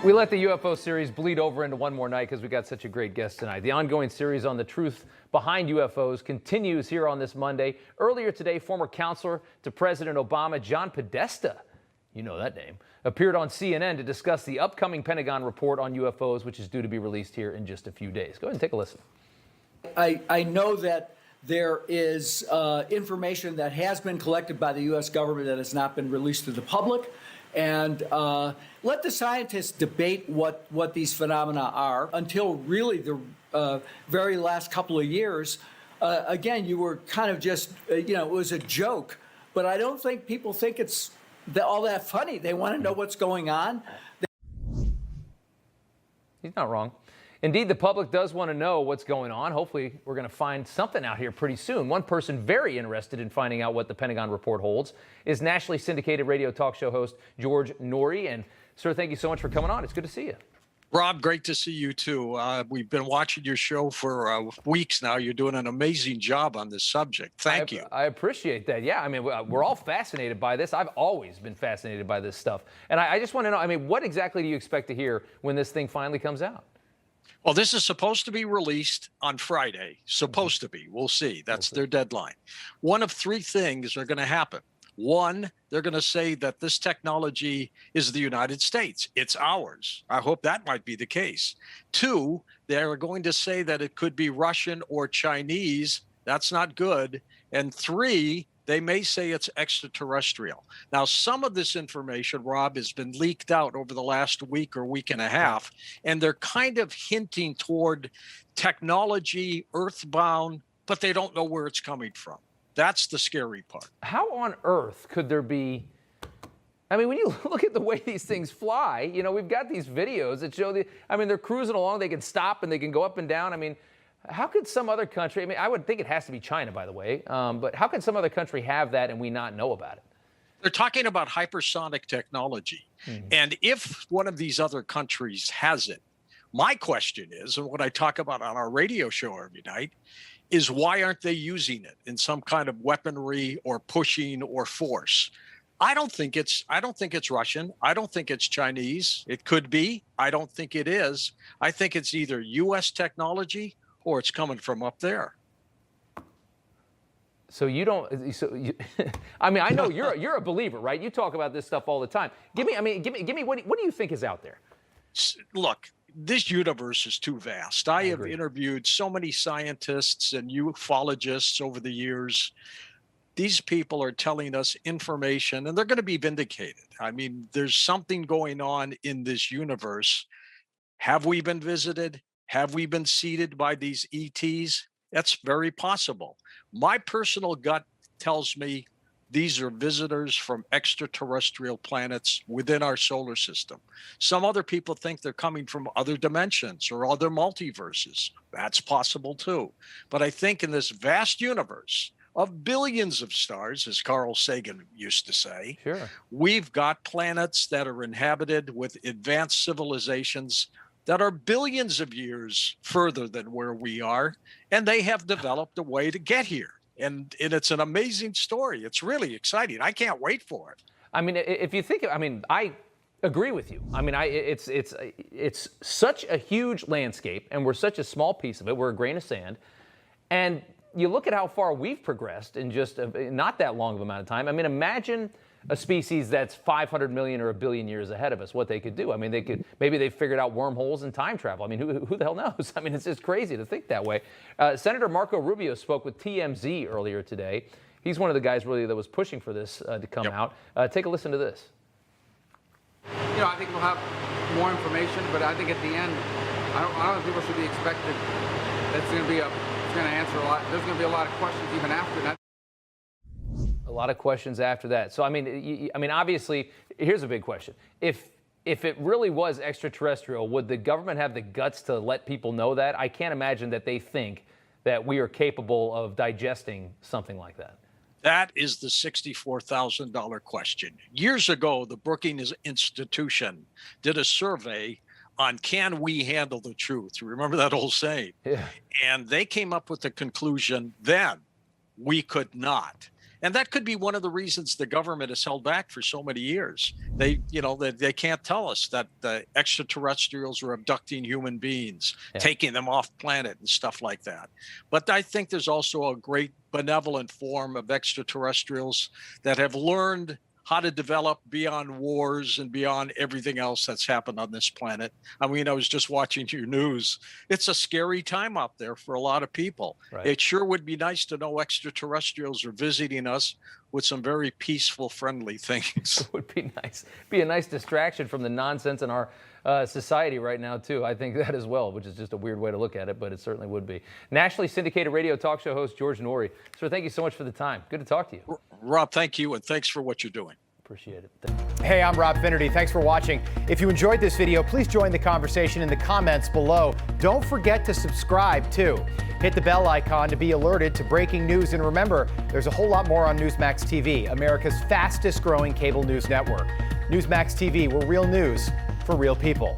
We let the UFO series bleed over into one more night because we got such a great guest tonight. The ongoing series on the truth behind UFOs continues here on this Monday. Earlier today, former counselor to President Obama, John Podesta, you know that name, appeared on CNN to discuss the upcoming Pentagon report on UFOs, which is due to be released here in just a few days. Go ahead and take a listen. I know that there is information that has been collected by the U.S. government that has not been released to the public. And let the scientists debate what these phenomena are until really the very last couple of years. Again, you were kind of just, it was a joke. But I don't think people think it's all that funny. They want to know what's going on. He's not wrong. Indeed, the public does want to know what's going on. Hopefully, we're going to find something out here pretty soon. One person very interested in finding out what the Pentagon report holds is nationally syndicated radio talk show host George Noory. And, sir, thank you so much for coming on. It's good to see you. Rob, great to see you, too. We've been watching your show for weeks now. You're doing an amazing job on this subject. Thank you. I appreciate that. Yeah, I mean, we're all fascinated by this. I've always been fascinated by this stuff. And I just want to know, I mean, what exactly do you expect to hear when this thing finally comes out? Well, this is supposed to be released on Friday. Supposed to be. We'll see. That's their deadline. One of three things are going to happen. One, they're going to say that this technology is the United States. It's ours. I hope that might be the case. Two, they're going to say that it could be Russian or Chinese. That's not good. And three, they may say it's extraterrestrial. Now, some of this information, Rob, has been leaked out over the last week or week and a half, and they're kind of hinting toward technology, earthbound, but they don't know where it's coming from. That's the scary part. How on earth could there be? I mean, when you look at the way these things fly, we've got these videos that show they're cruising along, they can stop and they can go up and down. I mean, how could some other country, I mean, I would think it has to be China, by the way, but how could some other country have that and we not know about it? They're talking about hypersonic technology. Mm-hmm. And if one of these other countries has it, my question is, and what I talk about on our radio show every night, is why aren't they using it in some kind of weaponry or pushing or force? I don't think it's Russian. I don't think it's Chinese. It could be. I don't think it is. I think it's either U.S. technology or it's coming from up there. So you don't. I mean, I know you're a believer, right? You talk about this stuff all the time. Give me. What do you think is out there? Look, this universe is too vast. I have interviewed so many scientists and ufologists over the years. These people are telling us information, and they're going to be vindicated. I mean, there's something going on in this universe. Have we been visited? Have we been seeded by these ETs? That's very possible. My personal gut tells me these are visitors from extraterrestrial planets within our solar system. Some other people think they're coming from other dimensions or other multiverses. That's possible too. But I think in this vast universe of billions of stars, as Carl Sagan used to say, sure, we've got planets that are inhabited with advanced civilizations that are billions of years further than where we are, and they have developed a way to get here. And it's an amazing story. It's really exciting. I can't wait for it. I mean, if you think, I agree with you. I mean, it's such a huge landscape, and we're such a small piece of it. We're a grain of sand. And you look at how far we've progressed in just not that long of an amount of time. I mean, imagine a species that's 500 million or a billion years ahead of us, what they could do. I mean, maybe they figured out wormholes and time travel. I mean, who the hell knows? I mean, it's just crazy to think that way. Senator Marco Rubio spoke with TMZ earlier today. He's one of the guys really that was pushing for this to come out. Take a listen to this. I think we'll have more information, but I think at the end, I don't think people should be expected. It's going to answer a lot. There's going to be a lot of questions even after that. A lot of questions after that. So, I mean, obviously, here's a big question. If it really was extraterrestrial, would the government have the guts to let people know that? I can't imagine that they think that we are capable of digesting something like that. That is the $64,000 question. Years ago, the Brookings Institution did a survey on can we handle the truth? You remember that old saying? Yeah. And they came up with the conclusion then we could not. And that could be one of the reasons the government has held back for so many years. They can't tell us that the extraterrestrials are abducting human beings, taking them off planet and stuff like that. But I think there's also a great benevolent form of extraterrestrials that have learned how to develop beyond wars and beyond everything else that's happened on this planet. I mean, I was just watching your news. It's a scary time out there for a lot of people. Right. It sure would be nice to know extraterrestrials are visiting us with some very peaceful, friendly things. It would be nice. Be a nice distraction from the nonsense in our society right now, too. I think that as well, which is just a weird way to look at it, but it certainly would be. Nationally syndicated radio talk show host George Noory. Sir, thank you so much for the time. Good to talk to you. Rob, thank you, and thanks for what you're doing. Appreciate it. Hey, I'm Rob Finnerty. Thanks for watching. If you enjoyed this video, please join the conversation in the comments below. Don't forget to subscribe, too. Hit the bell icon to be alerted to breaking news. And remember, there's a whole lot more on Newsmax TV, America's fastest growing cable news network. Newsmax TV, we're real news for real people.